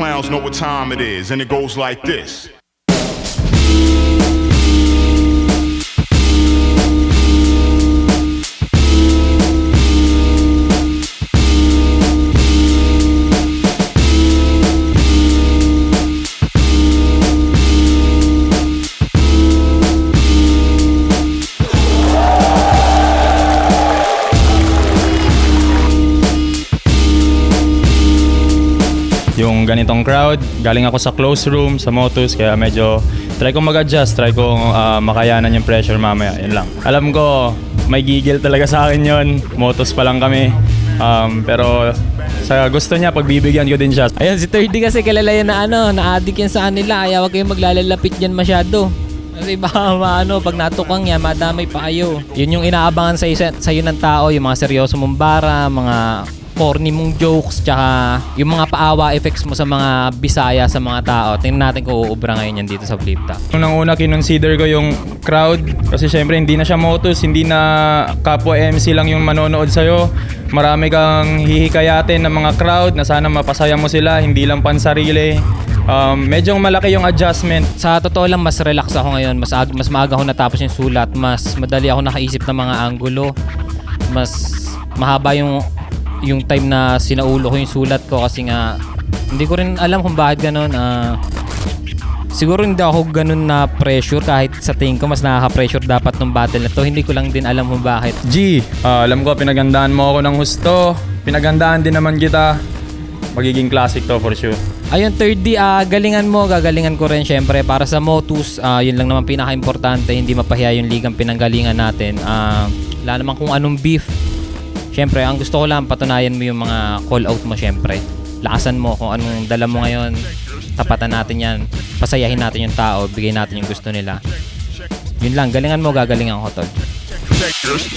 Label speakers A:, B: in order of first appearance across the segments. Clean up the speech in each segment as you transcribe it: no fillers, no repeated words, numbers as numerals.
A: clowns know what time it is, and it goes like this.
B: Yung ganitong crowd, galing ako sa close room, sa Motus, kaya medyo try kong mag-adjust, try kong makayanan yung pressure mamaya, yun lang. Alam ko, may gigil talaga sa akin yun, Motus pa lang kami, pero sa gusto niya, pagbibigyan ko din siya.
C: Ayun, si 30 kasi kilala yan na na-addict yan sa kanila, kaya huwag kayong maglalalapit yan masyado. Kasi baka pag natukang yan, madamay pa kayo. Yun yung inaabangan sa'yo ng tao, yung mga seryoso mong bara, mga corny mong jokes, tsaka yung mga paawa effects mo sa mga Bisaya, sa mga tao. Tingnan natin kung uubra ngayon yan dito sa Flip Top.
B: Unang-una, kinonsider ko yung crowd kasi syempre hindi na siya Motus, hindi na kapwa MC lang yung manonood sa'yo. Marami kang hihikayatin ng mga crowd na sana mapasaya mo sila, hindi lang pansarili. Medyo malaki yung adjustment.
C: Sa totoo lang, mas relax ako ngayon. Mas maaga ako natapos yung sulat. Mas madali ako nakaisip ng mga anggulo. Mas mahaba yung time na sinaulo ko yung sulat ko kasi nga hindi ko rin alam kung bakit ganun. Siguro hindi ako ganun na pressure kahit sa tingin ko mas nakaka-pressure dapat ng battle na to. Hindi ko lang din alam kung bakit.
B: G, alam ko pinagandaan mo ako ng husto. Pinagandaan din naman kita. Magiging classic to for sure.
C: Ayun, 3D, galingan mo, gagalingan ko rin syempre. Para sa Motus, yun lang naman pinaka-importante. Hindi mapahiya yung ligang pinanggalingan natin. Wala naman kung anong beef. Siyempre, ang gusto ko lang, patunayan mo yung mga call-out mo siyempre. Lakasan mo kung anong dala mo ngayon. Tapatan natin yan. Pasayahin natin yung tao. Bigay natin yung gusto nila. Yun lang, galingan mo, gagalingan ko, tol.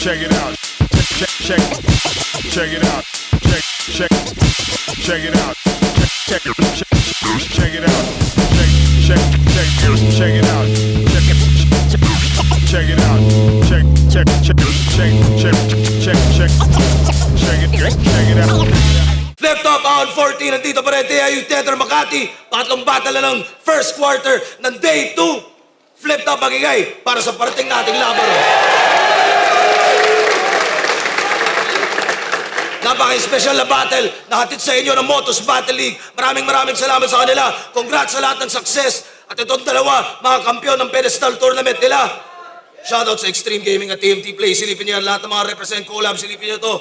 A: Check it out. Check it out. Check it out. Check it out. Check it out. Check it out. Check it out. Check it out.
D: Flip Top on 14, nandito pa rin TIU Theater Makati. Patlong battle na ng first quarter ng Day 2. Flip Top magigay para sa parating nating laban. Napaka-special na battle na hatid sa inyo ng Motus Battle League. Maraming salamat sa kanila. Congrats sa lahat ng success. At itong dalawa, mga kampiyon ng pedestal tournament nila. Shoutout sa Extreme Gaming at TMT Play. Silipin niyo lahat ng mga represent collab. Silipin niyo to.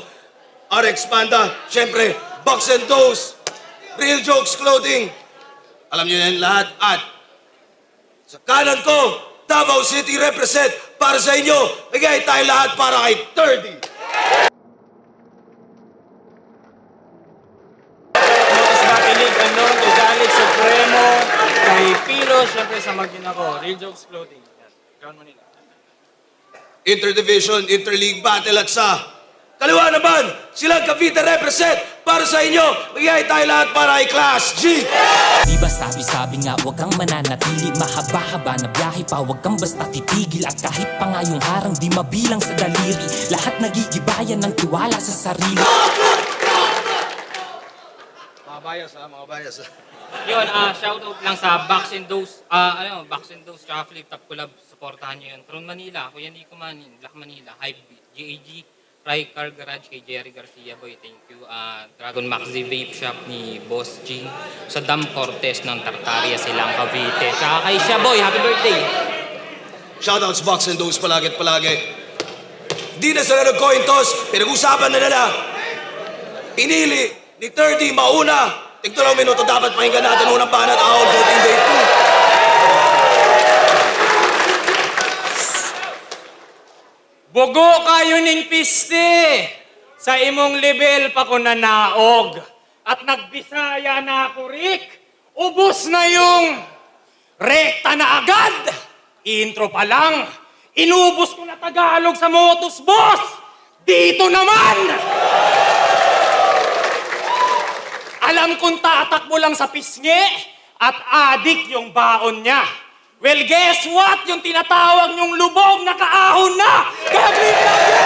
D: RX Panda. Siyempre, Box and Dose. Real Jokes Clothing. Alam niyo yan lahat. At sa kanan ko, Davao City represent para sa inyo. Bigay tayo lahat para kay 30.
E: Kay Pilo, syempre sa magina ko, Real Jokes Clothing. Ground Manila.
D: Interdivision, Interleague Battle at sa kaliwa naman, silang Cavite represent para sa inyo. Bigay tayo lahat para kay Class G.
F: Di ba sabi nga huwag kang mananatili. Mahaba-haba na biyahe pa, huwag kang basta titigil. At kahit pa nga yung harang di mabilang sa daliri, lahat nagigibayan ng tiwala sa sarili.
D: Mga bias.
E: Yun, shoutout lang sa Box and Dose, Box and Dose, tsaka Flip Top Collab. Supportahan nyo yun. Tron Manila, Kuya Nico Manin, Black Manila, Hypebeat, GAG, Fry Car Garage, kay Jerry Garcia Boy, thank you. Dragon Maxi Vape Shop ni Boss G. Sa Dam Cortez ng Tartaria, silang Cavite. Tsaka kay Siya Boy, happy birthday!
D: Shoutouts Box and Dose palagi at palagi. Di na sila nag-coin toss, pinag-usapan na nila. Pinili ni 30 mauna. Tigdalawang minuto dapat pakinggan natin unang banat ahon 14 Day 2.
E: Bugo kayo ning piste! Sa imong level pa ko nanaog. At nagbisaya na ako, Rick. Ubus na yung rekta na agad. Intro pa lang. Inubos ko na Tagalog sa Motus, boss! Dito naman! Alam kong tatakbo lang sa pisngi at adik yung baon niya. Well, guess what? Yung tinatawag niyong lubog na kaahon na! Gagawin natin!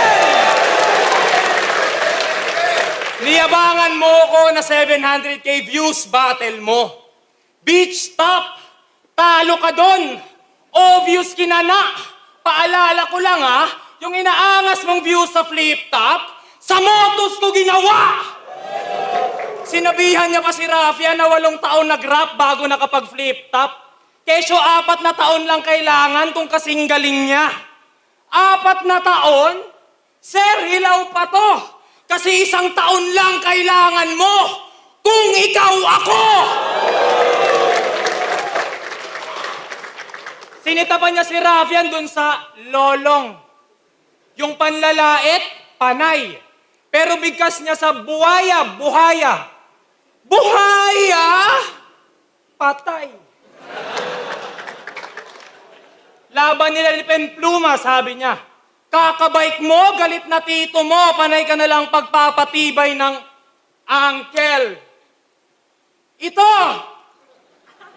E: Niyabangan mo ko na 700k views battle mo.
G: Beach top! Talo ka doon! Obvious kinana! Paalala ko lang ha, yung inaangas mong view sa flip top, sa motos ko ginawa! Sinabihan niya pa si Rafia na 8 taon nag-rap bago nakapag-flip top. Kesyo 4 na taon lang kailangan kung kasing galing niya. 4 na taon? Sir, hilaw pa to. Kasi 1 taon lang kailangan mo kung ikaw ako! Sinitapan niya si Rafian dun sa lolong. Yung panlalait, panay. Pero bigkas niya sa buhaya, buhaya. Buhaya! Patay. Laban nila ni Penpluma, sabi niya. Kakabike mo, galit na tito mo, panay ka na lang pagpapatibay ng uncle. Ito!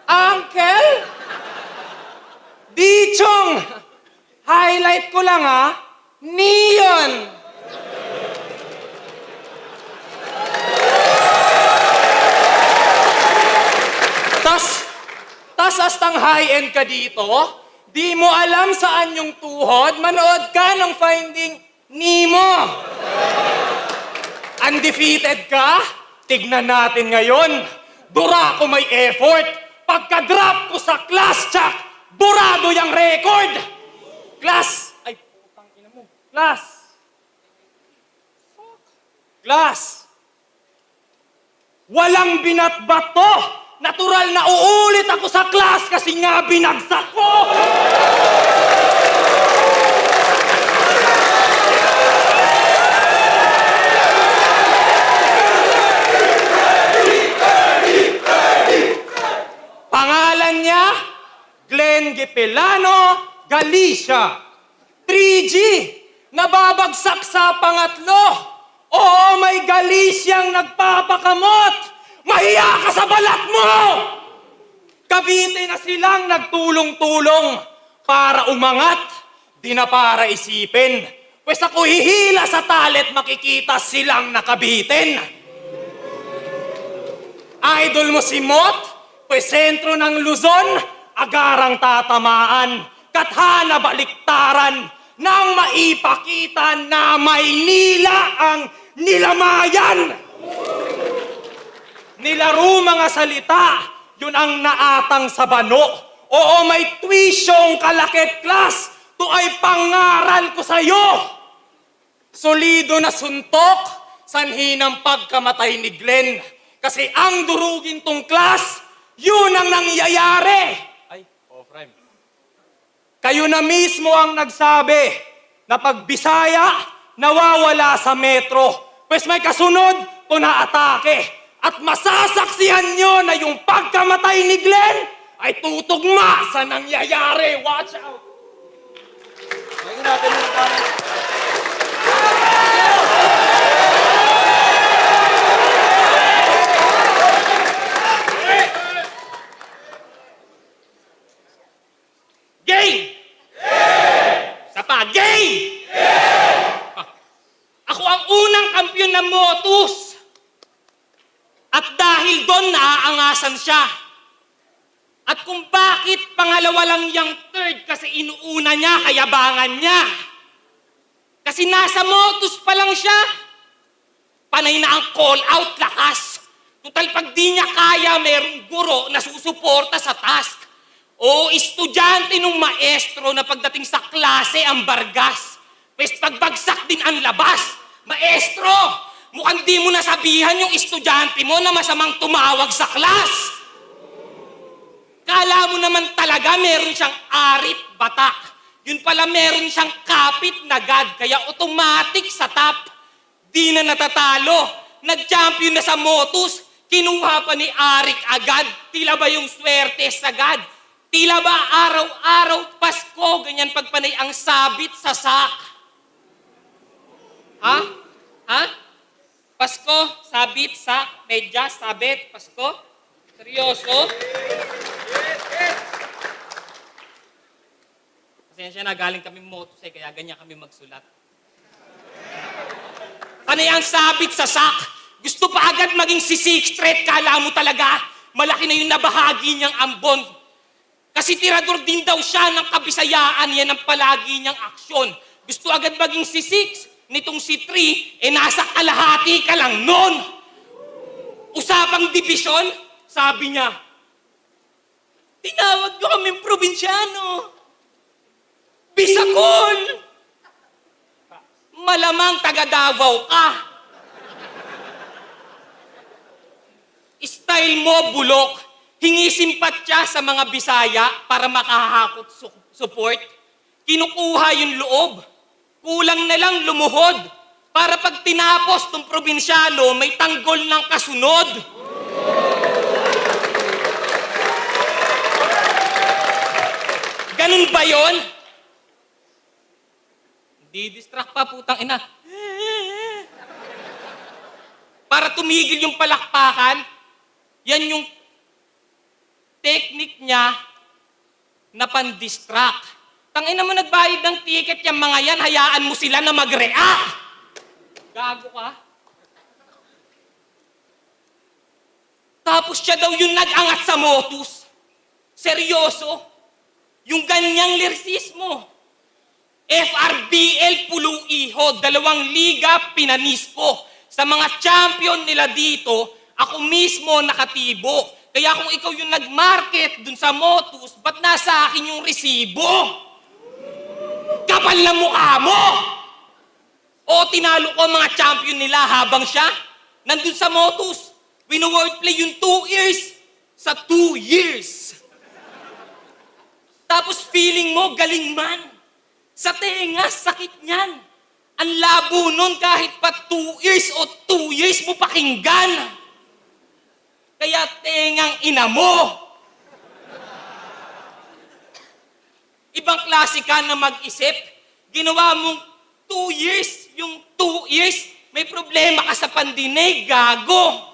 G: Uncle? Dichong! Highlight ko lang ha, neon! Tas astang high-end ka dito, di mo alam saan yung tuhod, manood ka ng Finding Nemo. Undefeated ka? Tignan natin ngayon. Dura ko may effort. Pagka-drop ko sa class check, burado yung record. Class! Ay, putang ina mo. Class! Walang binatbat to! Natural na uulit ako sa class kasi nga binagsak ko! Pangalan niya, Glenn Gipilano, Galicia. 3G, nababagsak sa pangatlo. Oo, may Galiciang nagpapakamot. Mahiya ka sa balat mo! Cavite na silang nagtulong-tulong para umangat, di na para isipin. Pwes ako hihila sa talet makikita silang nakabitin. Idol mo si Mot, pwes sentro ng Luzon, agarang tatamaan, kathana baliktaran, nang maipakita na Maynila ang nilamayan. Nilaro mga salita, yun ang naatang sa bano. Oo, may tuisyong kalakit class, to ay pangaral ko sa'yo. Solido na suntok, sanhi ng pagkamatay ni Glenn. Kasi ang durugin tong class, yun ang nangyayari. Ay, off-rhyme. Kayo na mismo ang nagsabi na pag Bisaya, nawawala sa metro. Pues may kasunod, to na-atake. At masasaksihan nyo na yung pagkamatay ni Glenn ay tutugma sa nangyayari. Watch out! Tingnan natin yung parang... Gay! Sapa, gay! Ako ang unang kampiyon ng Motus. At dahil doon naaangasan siya. At kung bakit pangalawa lang yung third kasi inuuna niya, kayabangan niya. Kasi nasa Motus pa lang siya. Panay na ang call out lakas. Total pag di niya kaya, merong guro na susuporta sa task. O estudyante nung maestro na pagdating sa klase ang bargas. Pwes pagbagsak din ang labas. Maestro! Mukhang di mo nasabihan yung estudyante mo na masamang tumawag sa class. Kala mo naman talaga meron siyang arit batak. Yun pala meron siyang kapit na God, kaya automatic sa top. Di na natatalo. Nag-champion na sa Motus. Kinuha pa ni Arik agad. Tila ba yung swerte sa God? Tila ba araw-araw Pasko, ganyan pagpanay ang sabit sa sak? Ha? Pasko, sabit, sak, medyas, sabit, Pasko? Seryoso? Pasensya na, galing kami Motus kaya ganyan kami magsulat. Panay ang sabit sa sak. Gusto pa agad maging si Six Threat, kala mo talaga? malaki na yung nabahagi niyang ambon. Kasi tirador din daw siya ng Kabisayaan, yan ang palagi niyang aksyon. Gusto agad maging si 6, nitong si 3, nasa kalahati ka lang nun. Usapang dibisyon, sabi niya, tinawag niyo kaming probinsyano. Bisakol! Malamang taga Davao ka. Style mo, bulok. Hingi simpatya sa mga Bisaya para makahakot support. Kinukuha yung loob. Kulang na lang lumuhod. Para pag tinapos tong probinsyano, may tanggol ng kasunod. Ganun ba yon? Di-distract pa, putang ina. Para tumigil yung palakpakan, yan yung technique niya na pan-distract. Tangina mo, nagbayad ng ticket yung mga yan, hayaan mo sila na mag-react. Gago ka. Tapos siya daw yung nag-angat sa Motus. Seryoso. Yung ganyang lirsismo. FRBL Puluiho, 2 liga pinanis ko. Sa mga champion nila dito, ako mismo nakatibo. Kaya kung ikaw yung nag-market dun sa Motus, ba't nasa akin yung resibo? Kapal na mukha mo! O tinalo ko mga champion nila habang siya nandun sa Motus. Wino-wordplay yung 2 years sa 2 years. Tapos feeling mo galing man. Sa tenga, sakit niyan. Ang labo nun kahit pa 2 years o 2 years mo pakinggan. Kaya tengang ina mo. Ibang klase ka na mag-isip. Ginawa mong 2 years, yung 2 years, may problema ka sa pandinig, gago.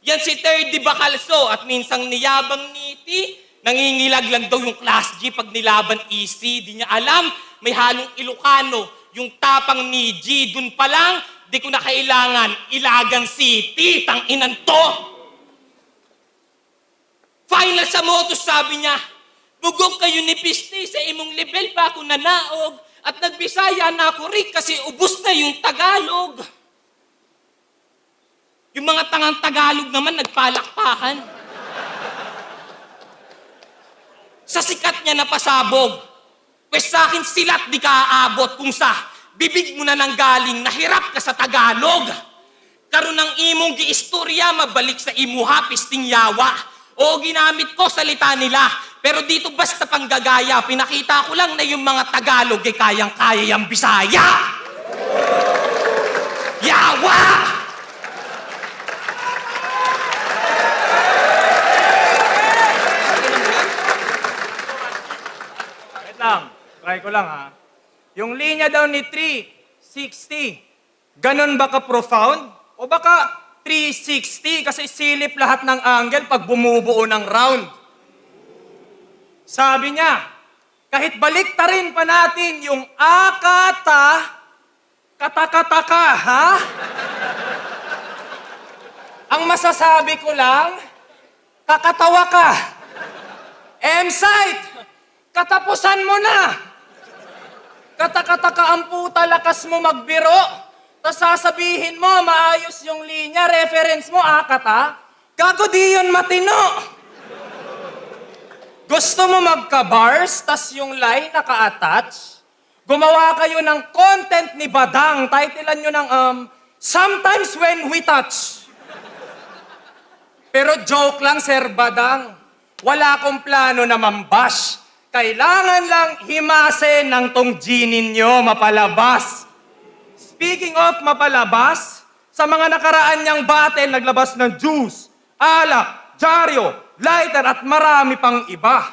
G: Yan si Terdy Bacalso at minsang niyabang niti, nangingilag lang daw yung Class G pag nilaban easy. Di niya alam, may halong Ilocano, yung tapang ni G. Dun pa lang, di ko na kailangan Ilagan City, tanginan to. Final sa Motus, sabi niya, bugok kayo ni Piste sa imong level pa ako nanaog at nagbisaya na ako rin kasi ubos na yung Tagalog. Yung mga tangang Tagalog naman nagpalakpakan. Sa sikat niya napasabog, pwes sa akin silat di ka aabot kung sa bibig mo na nang galing nahirap ka sa Tagalog. Karon ng imong giistorya mabalik sa imuha pisting yawa. O ginamit ko salita nila. Pero dito basta panggagaya, pinakita ko lang na yung mga Tagalog ay kayang-kaya yung Bisaya. Yawa!
H: Wait lang, try ko lang ha. Yung linya daw ni 360, ganun ba ka-profound? O baka 360 kasi silip lahat ng angle pag bumubuo ng round? Sabi niya, kahit baliktarin pa natin yung akata, katakataka, ha? Ang masasabi ko lang, kakatawa ka. M-site, katapusan mo na. Katakataka ang puta, lakas mo magbiro. Tapos sasabihin mo, maayos yung linya, reference mo, akata. Gago di yun matino. Gusto mo magka-bars, tas yung line naka-attach? Gumawa kayo ng content ni Badang. Titlean nyo ng, Sometimes When We Touch. Pero joke lang, Sir Badang. Wala akong plano na mambash. Kailangan lang himasin ng tong G ninyo mapalabas. Speaking of mapalabas, sa mga nakaraan niyang battle, naglabas ng juice, alak, dyaryo, lighter at marami pang iba.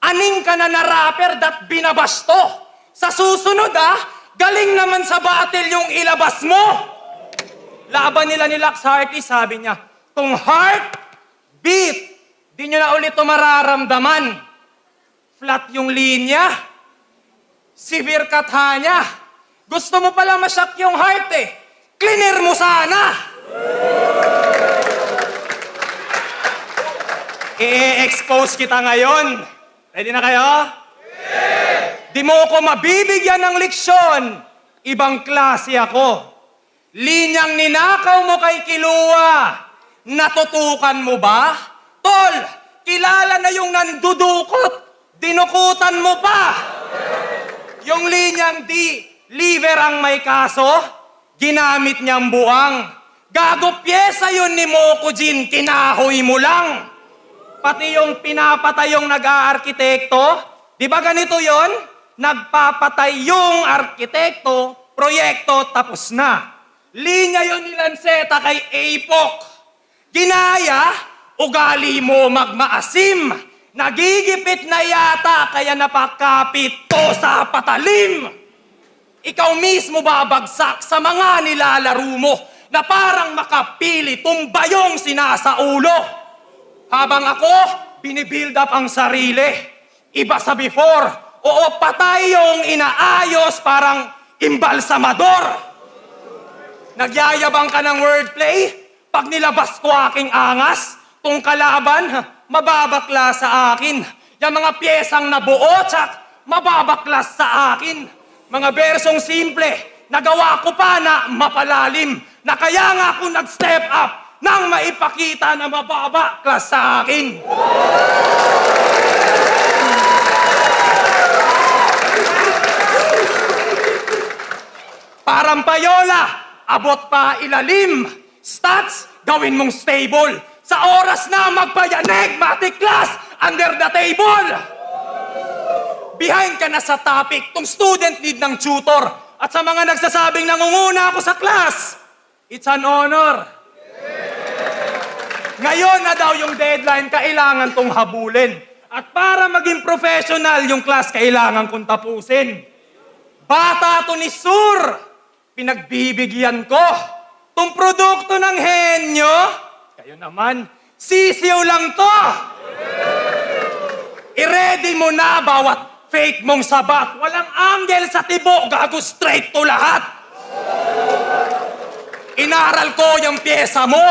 H: Aning ka na na rapper dat binabasto. Sa susunod galing naman sa battle yung ilabas mo. Laban nila ni Lax Hearty, sabi niya, kung heart beat, di nyo na ulit ito mararamdaman. Flat yung linya. Severe katha niya. Gusto mo pala masyak yung heart Cleaner mo sana. I-expose kita ngayon. Ready na kayo? Di mo ko mabibigyan ng leksyon. Ibang klase ako. Linyang ninakaw mo kay Kilua. Natutukan mo ba? Tol, kilala na yung nandudukot. Dinukutan mo pa. Yung linyang di liver ang may kaso, ginamit niyang buwang. Gago pyesa yun ni Mokujin, kinahoy mo lang. Pati yung pinapatay yung nag-aarkitekto, di ba ganito yon? Nagpapatay yung arkitekto, proyekto tapos na. Linya yun ni Lanceta kay Apok. Ginaya, ugali mo magmaasim. Nagigipit na yata kaya napakapit to sa patalim. Ikaw mismo babagsak sa mga nilalaro mo na parang makapili tumbayong sinasaulo. Habang ako, binibuild up ang sarili. Iba sa before. Oo, patay yung inaayos parang imbalsamador. Nagyayabang ka ng wordplay? Pag nilabas ko aking angas, tong kalaban, mababaklas sa akin. Yung mga piyesang nabuo, tsak, mababaklas sa akin. Mga bersong simple, nagawa ko pa na mapalalim, na kaya nga ako nag-step up nang maipakita na mababaklas sa akin. Parang payola, abot pa ilalim. Stats, gawin mong stable. Sa oras na magpayanig, matiklas, under the table. Behind ka na sa topic, tong student need ng tutor. At sa mga nagsasabing nangunguna ako sa class, it's an honor. Ngayon na daw yung deadline, kailangan tong habulin. At para maging professional yung class, kailangan kong tapusin. Bata to ni Sur, pinagbibigyan ko. Tong produkto ng henyo, kayo naman, sisiw lang to. I-ready mo na bawat fake mong sabat. Walang angle sa tibo, gago straight to lahat. Inaral ko yung pyesa mo,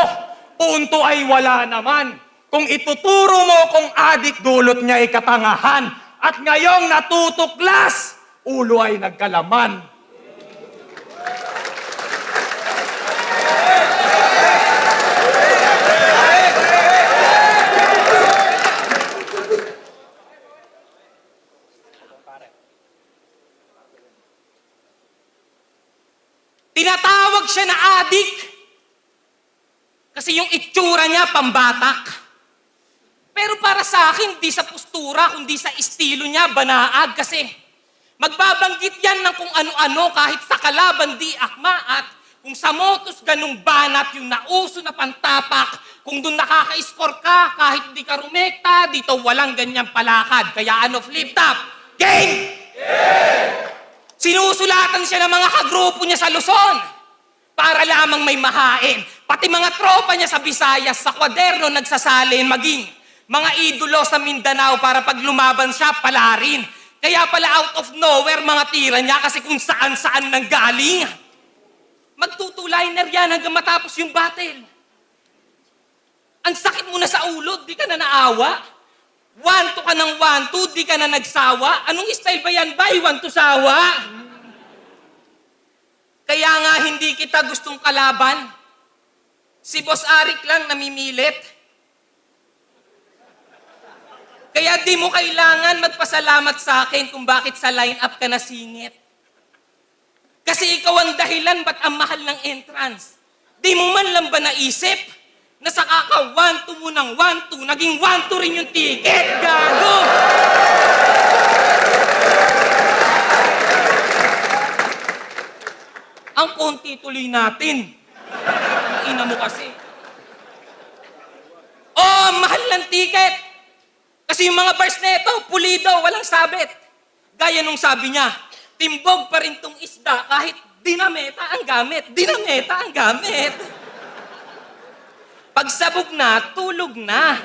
H: punto ay wala naman. Kung ituturo mo kung adik dulot niya ay katangahan, at ngayong natutuklas, ulo ay nagkalaman.
E: Tinatawag siya na adik kasi yung itsura niya pambatak. Pero para sa akin, di sa postura, kundi sa estilo niya, banaag kasi. Magbabanggit yan ng kung ano-ano kahit sa kalaban di akma at kung sa motos ganung banat yung nauso na pantapak, kung doon nakaka-score ka kahit di ka rumekta, dito walang ganyang palakad. Kaya ano, flip top, game! Sinusulatan siya ng mga kagrupo niya sa Luzon para lamang may mahain. Pati mga tropa niya sa Visayas, sa kwaderno nagsasalin, maging mga idolo sa Mindanao para pag lumaban siya, palarin. Kaya pala out of nowhere mga tira niya kasi kung saan-saan nanggaling. Magtutuliner yan hanggang matapos yung battle. Ang sakit mo na sa ulo, di ka na naawa. 1-2 ka ng 1-2, di ka na nagsawa. Anong style ba yan, bay? 1-2 sawa? Kaya nga hindi kita gustong kalaban. Si Boss Arik lang namimilit. Kaya di mo kailangan magpasalamat sa akin kung bakit sa line-up ka nasingit. Kasi ikaw ang dahilan ba't ang mahal ng entrance. Di mo man lang ba naisip na sa kaka 1-2 mo ng 1-2, naging 1-2 rin yung ticket, gago! Ang konti tuloy natin. Ina mo kasi. Oh, mahal ng ticket! Kasi yung mga bars na ito, pulido, walang sabit. Gaya nung sabi niya, timbog pa rin tong isda kahit dinameta ang gamit. Dinameta ang gamit. Pagsabog na, tulog na.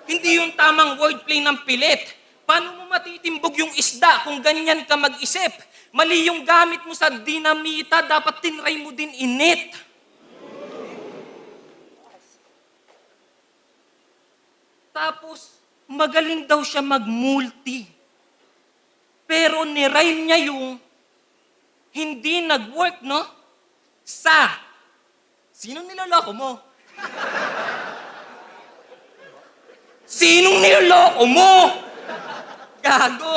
E: Hindi yung tamang wordplay ng pilit. Paano mo matitimbog yung isda kung ganyan ka mag-isip?
G: Mali yung gamit mo sa dinamita, dapat tinry mo din init. Tapos, magaling daw siya mag-multi. Pero nirhyme niya yung hindi nag-work, no? Sa. Sinong niloloko mo? Sinong niloloko mo? Gago.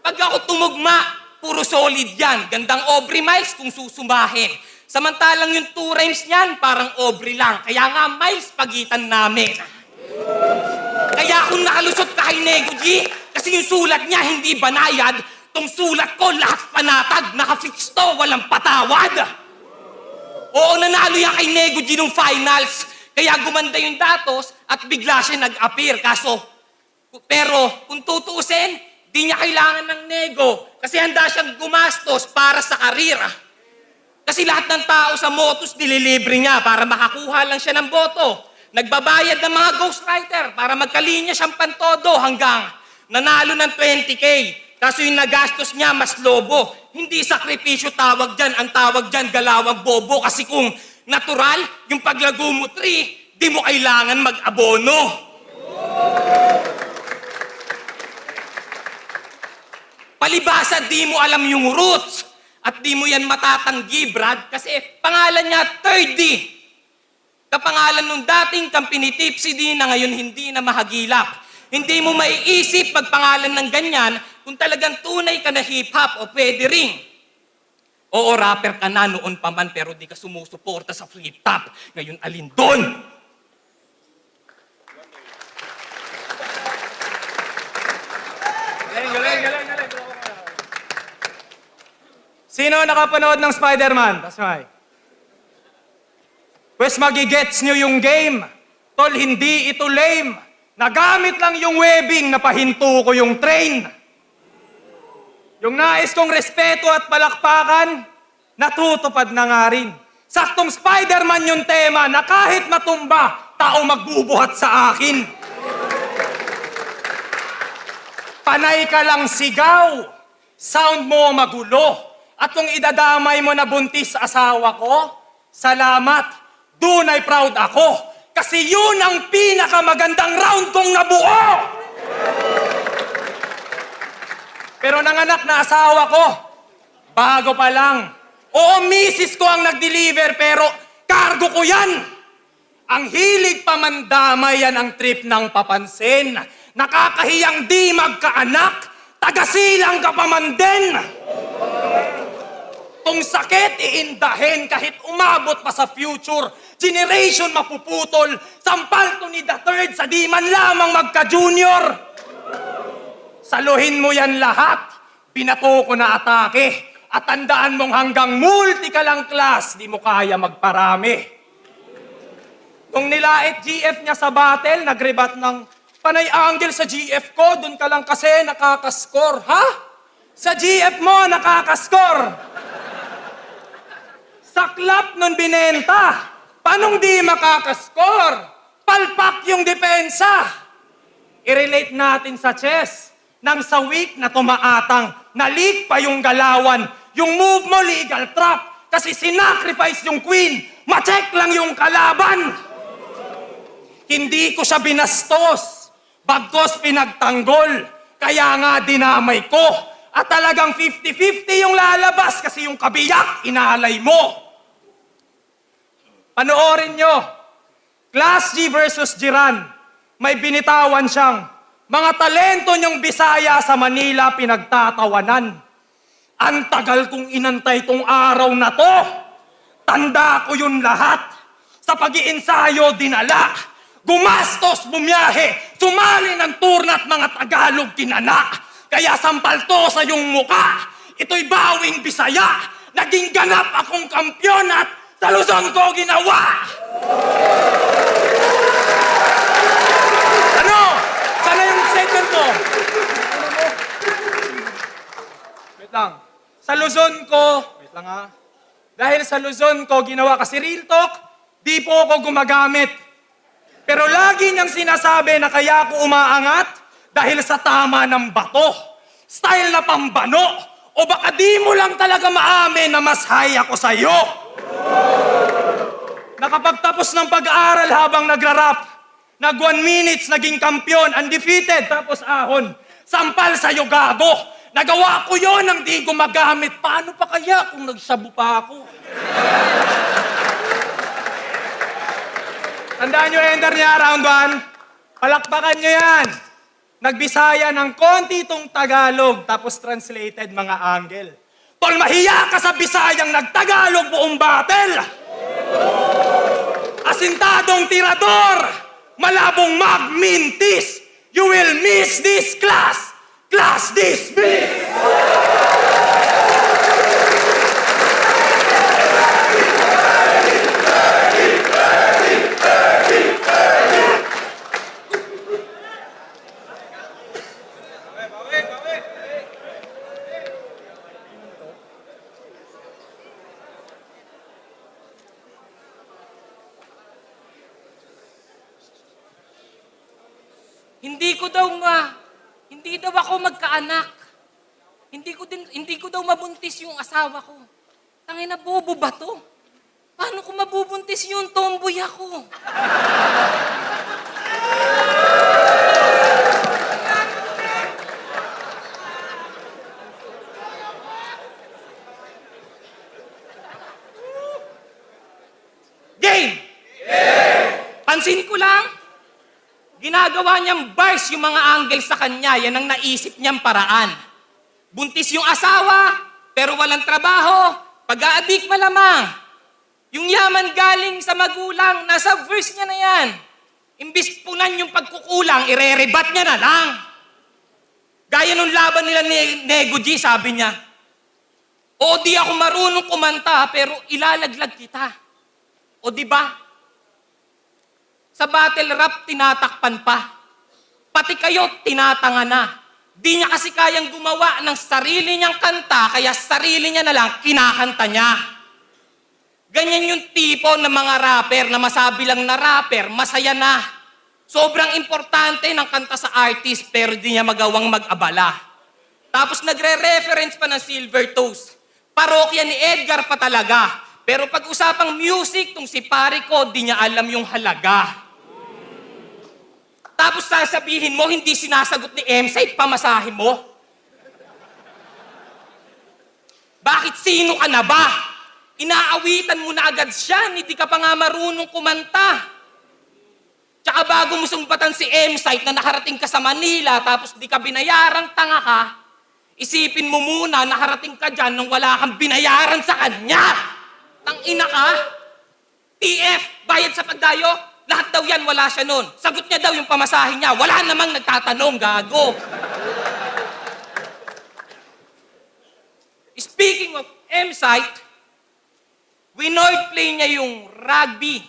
G: Pag ako tumugma, puro solid yan. Gandang Aubrey Miles kung susumahin. Samantalang yung 2 rhymes niyan, parang Aubrey lang. Kaya nga, Miles, pagitan namin. Kaya ako nakalusot kay Nego G, kasi yung sulat niya hindi banayad, tong sulat ko lahat panatag, nakafix to, walang patawad. Oo, nanalo yan kay Nego G nung finals, kaya gumanda yung datos at bigla siya nag-appear. Pero kung tutuusin, di niya kailangan ng Nego kasi handa siyang gumastos para sa karir. Kasi lahat ng tao sa Motus nililibre niya para makakuha lang siya ng boto. Nagbabayad ng mga ghostwriter para magkalinya siyang pantodo hanggang nanalo ng 20K. Kaso yung nagastos niya mas lobo. Hindi sakripisyo tawag dyan. Ang tawag dyan galawang bobo. Kasi kung natural, yung paglago mo 3, di mo kailangan mag-abono. Palibasa, di mo alam yung roots. At di mo yan matatanggi, Brad. Kasi pangalan niya 3D. Kapangalan nung dating company Tipsy D na ngayon hindi na mahagilap. Hindi mo maiisip pagpangalan ng ganyan kung talagang tunay ka na hip-hop o pwede ring. Oo, rapper ka na noon pa man pero di ka sumusuporta sa flip-top. Ngayon alin doon?
H: Galing. Sino nakapanood ng Spider-Man? That's right. Pwes magigets nyo yung game. Tol, hindi ito lame. Nagamit lang yung webbing na pahinto ko yung train. Yung nais kong respeto at palakpakan, natutupad na nga rin. Saktong Spider-Man yung tema na kahit matumba, tao magbubuhat sa akin. Panay ka lang sigaw, sound mo magulo. At kung idadamay mo na buntis asawa ko, salamat. Doon ay proud ako. Kasi yun ang pinakamagandang round kong nabuo. Pero nanganak na asawa ko, bago pa lang. Oo, misis ko ang nag-deliver pero cargo ko yan. Ang hilig pamandamay yan ang trip ng papansin. Nakakahiyang di magkaanak, tagasilang ka pa man din. Kung sakit, iindahin kahit umabot pa sa future. Generation mapuputol, sampal to ni the third sa di man lamang magka-junior. Saluhin mo yan lahat, binato ko na atake. At tandaan mong hanggang multi ka lang class, di mo kaya magparami. Kung nilait GF niya sa battle, nagrebat ng panay angle sa GF ko, dun ka lang kasi nakakaskor. Ha? Sa GF mo, nakakaskor. Saklap nun binenta. Panong di makakaskor? Palpak yung depensa. I-relate natin sa chess. Nang sa week na tumaatang, nalik pa yung galawan. Yung move mo, legal trap. Kasi sinacrifice yung queen. Ma-check lang yung kalaban. Hindi ko siya binastos. Bagkos pinagtanggol. Kaya nga dinamay ko. At talagang 50-50 yung lalabas kasi yung kabiyak inalay mo. Panoorin nyo. Class G versus Jiran. May binitawan siyang mga talento niyong Bisaya sa Manila pinagtatawanan. Ang tagal kong inantay tong araw na to. Tanda ko yun lahat. Sa pag-iinsayo dinala. Gumastos, bumiyahe. Sumali ng turna't mga Tagalog kinana. Kaya sampal to sa iyong muka. Ito'y bawing Bisaya. Naging ganap akong kampyon at sa Luzon ko ginawa! Ano? Sana yung segment mo? Wait lang. Sa Luzon ko, wait lang ha. Dahil sa Luzon ko ginawa kasi real talk, di po ako gumagamit. Pero lagi niyang sinasabi na kaya ako umaangat dahil sa tama ng bato. Style na pambano O baka di mo lang talaga maamin na mas high ako sa'yo? Nakapagtapos ng pag-aaral habang nagra-rap. Nag 1 minutes, naging kampiyon, undefeated, tapos ahon. Sampal sa'yo, gago. Nagawa ko yon nang di gumagamit. Paano pa kaya kung nagsabu pa ako? Tandaan nyo, ender niya, round 1. Palakpakan nyo yan. Nagbisaya ng konti itong Tagalog, tapos translated mga angle. Tol, mahiya ka sa Bisayang nagtagalog buong battle! Asintadong tirador! Malabong magmintis! You will miss this class! Class dismissed!
E: Hindi daw ako magkaanak. Hindi ko daw mabuntis yung asawa ko. Tangina, bobo ba to? Paano ko mabubuntis yung tomboy ako?
H: Game! Pansin ko lang, ginagawa niyang bars yung mga angle sa kanya. Yan ang naisip niyang paraan. Buntis yung asawa, pero walang trabaho. Pag-aadik malamang. Yung yaman galing sa magulang, nasa verse niya na yan. Imbis punan yung pagkukulang, ire-rebat niya na lang. Gaya nung laban nila ni Nego G, sabi niya, o di ako marunong kumanta, pero ilalaglag kita. O di ba? Sa battle rap, tinatakpan pa. Pati kayo, tinatanga na. Di niya kasi kayang gumawa ng sarili niyang kanta, kaya sarili niya na lang kinakanta niya. Ganyan yung tipo ng mga rapper na masabi lang na rapper, masaya na. Sobrang importante ng kanta sa artist, pero di niya magawang mag-abala. Tapos nagre-reference pa ng Silver Toes. Parokya ni Edgar pa talaga. Pero pag usapang music, tong si pare ko, di niya alam yung halaga. Tapos sasabihin mo, hindi sinasagot ni M-Site pamasahe mo? Bakit sino ka na ba? Inaawitan mo na agad siya, hindi ka pa nga marunong kumanta. Tsaka bago mo sumbatan si M-Site na nakarating ka sa Manila, tapos di ka binayarang tanga ka, isipin mo muna, nakarating ka dyan nang wala kang binayaran sa kanya. Tangina ka? TF, bayad sa pagdayo? Lahat daw yan, wala siya nun. Sagot niya daw yung pamasahe niya. Wala namang nagtatanong, gago. Speaking of M-Site, winoid play niya yung rugby.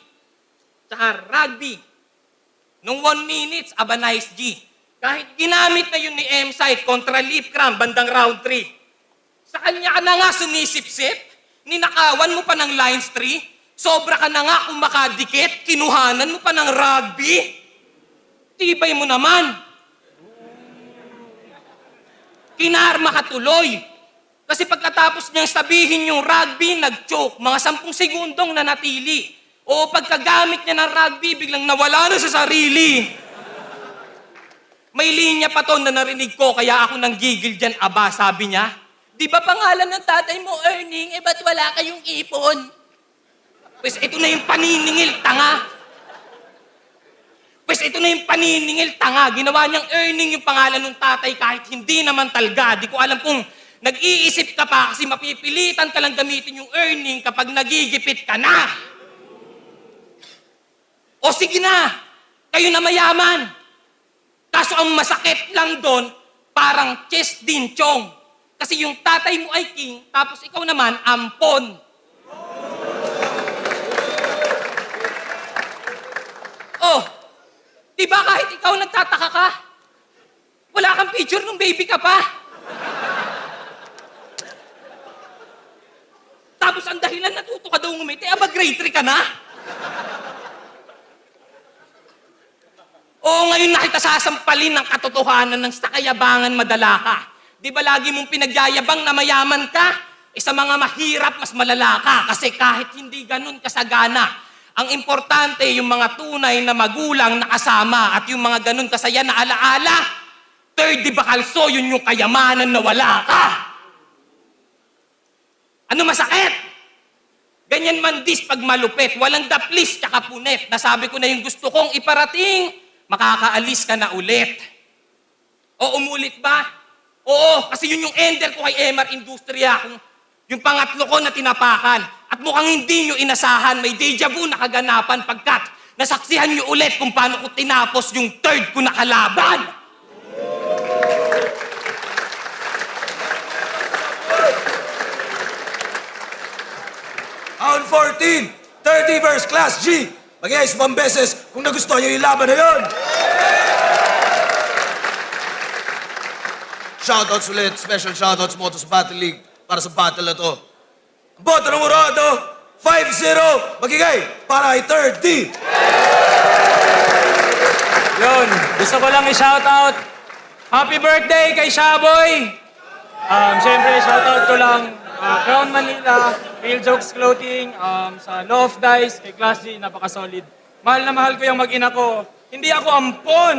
H: Tsaka rugby. Nung 1 minutes, aba nice G. Kahit ginamit na yun ni M-Site kontra Lip Cram, bandang round 3. Sa kanya ka na nga sumisip-sip, ninakawan mo pa ng lines 3, sobra ka na nga kung makadikit, kinuhanan mo pa ng rugby. Tibay mo naman. Kinarma ka tuloy. Kasi pagkatapos niyang sabihin yung rugby, nag-choke. Mga 10 segundong nanatili. O pagkagamit niya ng rugby, biglang nawala na sa sarili. May linya pa to na narinig ko, kaya ako nang gigil dyan, aba, sabi niya. Di ba pangalan ng tatay mo, Earning, ba't wala kayong ipon? Pues ito na yung paniningil, tanga. Pues ito na yung paniningil, tanga. Ginawa niyang Earning yung pangalan ng tatay kahit hindi naman talga. Di ko alam kung nag-iisip ka pa kasi mapipilitan ka lang gamitin yung Earning kapag nagigipit ka na. O sige na, kayo na mayaman. Kaso ang masakit lang doon, parang chest din, chong. Kasi yung tatay mo ay king, tapos ikaw naman, ampon. Oh, di ba kahit ikaw nagtataka ka? Wala kang picture nung baby ka pa. Tapos ang dahilan natuto ka daw ngumiti, aba grade 3 ka na? Oo, ngayon na kita sasampalin ng katotohanan ng sa kayabangan madala ka. Di ba lagi mong pinagyayabang na mayaman ka? Sa mga mahirap, mas malala ka. Kasi kahit hindi ganun kasagana, ang importante, yung mga tunay na magulang na kasama at yung mga ganun kasaya na alaala, third di ba kalso, yun yung kayamanan na wala ka. Ano masakit? Ganyan man dis pag malupit, walang daplis tsaka punet. Nasabi ko na yung gusto kong iparating, makakaalis ka na ulit. O umulit ba? Oo, kasi yun yung ender ko kay MR Industria. Yung pangatlo ko na tinapakan. At mukhang hindi nyo inasahan, may deja vu na kaganapan pagkat nasaksihan nyo ulit kung paano ko tinapos yung third ko na kalaban.
D: Round 14, 30 verse Class G. Mag-iayos 1 beses kung nagustuhan nyo yung laban na yun. Shoutouts ulit, special shoutouts Motos Battle League para sa battle na to. Ang boto ng Urado, 5-0, magigay para kay 30.
G: Yun, gusto ko lang i-shoutout. Happy birthday kay Shaboy! Siyempre, shoutout ko lang Crown Manila, Real Jokes Clothing, sa Law of Dice, kay Class G, napaka-solid. Mahal na mahal ko yung mag-ina ko. Hindi ako ampon!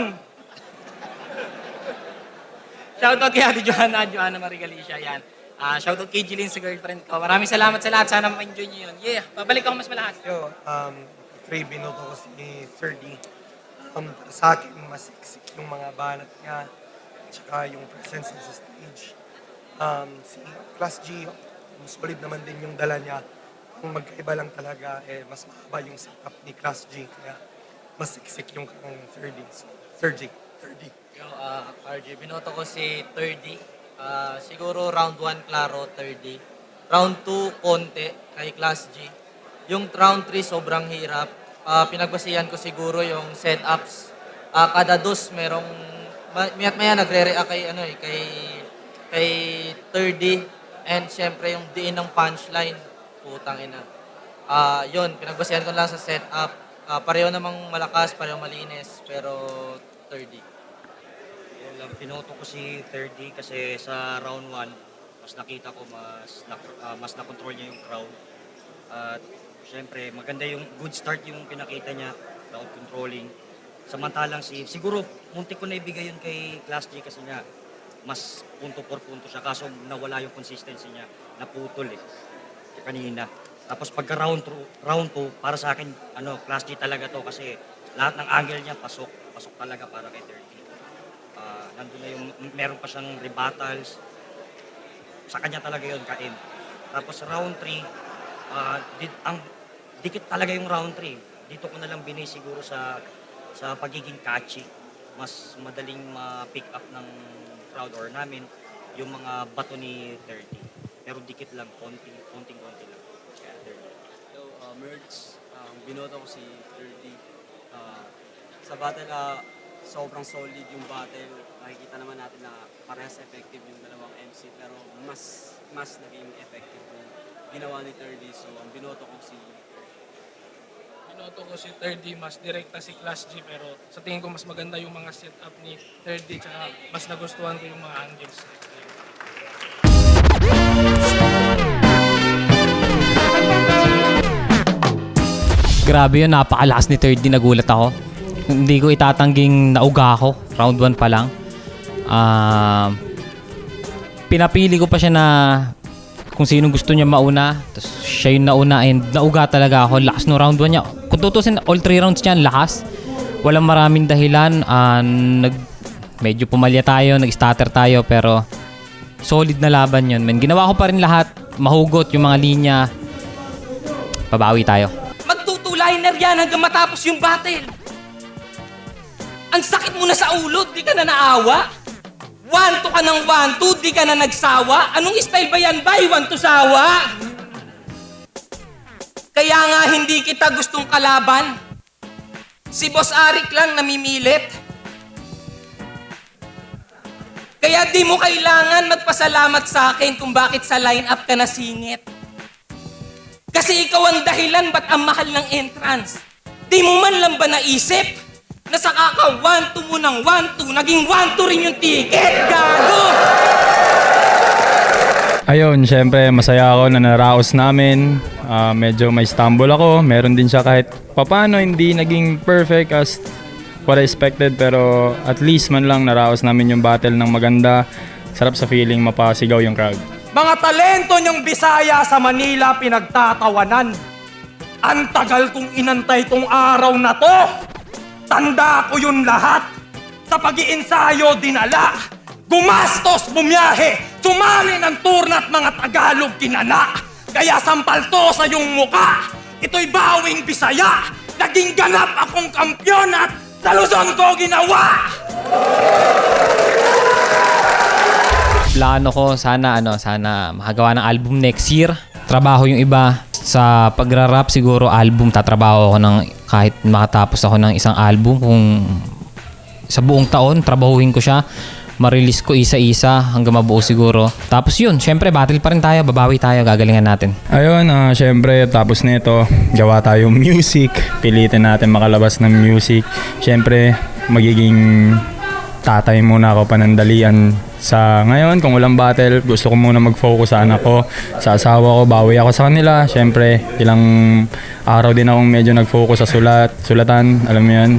E: Shoutout kay Ate Joanna Marie Galicia, yan. Shoutout kay Jeline sa girlfriend ko. Maraming salamat sa lahat. Sana ma-enjoy niyo yun. Yeah, babalik ako mas malakas.
I: Yo, Trey, binoto ko si Sir D. Sa akin, mas siksik yung mga banat niya, tsaka yung presence niya sa stage. Si Class G, solid naman din yung dala niya. Kung magkaiba lang talaga, mas mahaba yung setup ni Class G. Kaya mas siksik yung kang Sir D. So, Sir G, 30.
J: Yo, RJ, binoto ko si 30. Siguro round 1, klaro, 30. Round 2, konti, kay Class G. Yung round 3, sobrang hirap. Pinagbasihan ko siguro yung setups. Kada dos, merong, miyak maya nagre-react kay 30. And syempre yung diin ng punchline. Putang ina. Yun, pinagbasihan ko lang sa setup. Pareho namang malakas, pareho malinis, pero 30.
K: Pinoto ko si 30 kasi sa round 1, mas nakita ko mas na-control niya yung crowd. At syempre, maganda yung good start yung pinakita niya, crowd controlling. Samantalang siguro, muntik ko na ibigay yun kay Class G kasi nga, mas punto por punto siya. Kaso nawala yung consistency niya, naputol kanina. Tapos pagka round 2, para sa akin, Class G talaga to kasi lahat ng angle niya, pasok talaga para kay 30. Nandun na yung, meron pa siyang rebuttals. Sa kanya talaga yun, kain. Tapos round 3, ang dikit talaga yung round 3. Dito ko na lang binay siguro sa pagiging catchy. Mas madaling ma-pick up ng crowd or namin yung mga bato ni 30. Pero dikit lang, konting-konti lang. Kaya 30.
L: So, Merch, binoto ko si 30. Sa battle, sobrang solid yung battle. Nakikita naman natin na parehas effective yung dalawang MC pero mas naging effective yung ginawa ni 30. So, ang binoto ko si
M: 30, mas direkta si Class G pero sa tingin ko mas maganda yung mga setup ni 30 tsaka mas nagustuhan ko yung mga angles.
C: Grabe yun, napakalakas ni 30, nagulat ako. Hindi ko itatangging nauga ako, round 1 pa lang. Pinapili ko pa siya na kung sino gusto niya mauna. Tapos siya yung nauna and nauga talaga ako. Lakas no round 1 niya. Kung tutusin, all 3 rounds niya, lakas. Walang maraming dahilan. Medyo pumalya tayo, nag-stutter tayo pero solid na laban yun. Man, ginawa ko pa rin lahat. Mahugot yung mga linya. Pabawi tayo.
H: Magtutuliner yan hanggang matapos yung battle. Ang sakit mo na sa ulo, di ka na naawa. 1-2 ka ng 1-2, di ka na nagsawa. Anong style ba yan, bay? 1-2 sawa? Kaya nga hindi kita gustong kalaban. Si Boss Arik lang namimilit. Kaya di mo kailangan magpasalamat sa akin kung bakit sa line-up ka nasingit. Kasi ikaw ang dahilan ba't ang mahal ng entrance. Di mo man lang ba naisip na sa kaka 1-2 mo ng 1-2, naging 1-2 rin yung ticket, gago!
B: Ayun, syempre masaya ako na naraos namin. Medyo may stumble ako. Meron din siya kahit papano hindi naging perfect as what I expected. Pero at least man lang naraos namin yung battle ng maganda. Sarap sa feeling mapasigaw yung crowd.
H: Mga talento niyong Bisaya sa Manila pinagtatawanan. Ang tagal kong inantay tong araw na to. Tanda ko yun lahat. Sa pag-iinsayo dinala. Gumastos, bumiyahe. Sumali ng turna at mga Tagalog kinala. Kaya sampal to sa iyong muka. Ito'y bawing Bisaya. Naging ganap akong kampyon at sa Luzon ko ginawa.
C: Plano ko sana makagawa ng album next year. Trabaho yung iba. Sa pagra-rap siguro album, tatrabaho ako ng kahit makatapos ako ng isang album. Kung sa buong taon, trabahuhin ko siya. Ma-release ko isa-isa hanggang mabuo siguro. Tapos yun, syempre battle pa rin tayo, babawi tayo, gagalingan natin.
B: Ayun, syempre tapos nito, gawa tayong music. Pilitin natin makalabas ng music. Syempre, magiging tatay muna ako panandalian sa ngayon. Kung walang battle, gusto ko muna mag-focus sa anak ko, sa asawa ko, bawi ako sa kanila. Syempre, ilang araw din akong medyo nag-focus sa sulatan. Alam mo yun,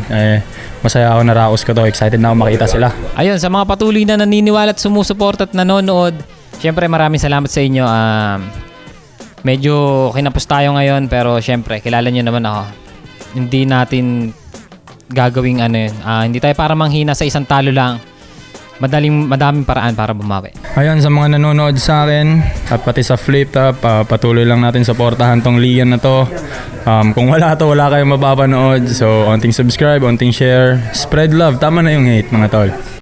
B: masaya ako, naraos ko to. Excited na ako makita sila.
C: Ayun, sa mga patuloy na naniniwala at sumusuport at nanonood, syempre maraming salamat sa inyo. Medyo kinapos tayo ngayon, pero syempre, kilala nyo naman ako. Hindi natin gagawing hindi tayo para manghina sa isang talo lang. Madaming paraan para bumawi.
B: Ayun, sa mga nanonood sa akin at pati sa Flip Top, patuloy lang natin supportahan tong ligan na to. Kung wala to, wala kayong mapapanood. So, onting subscribe, onting share, spread love. Tama na yung hate, mga tol.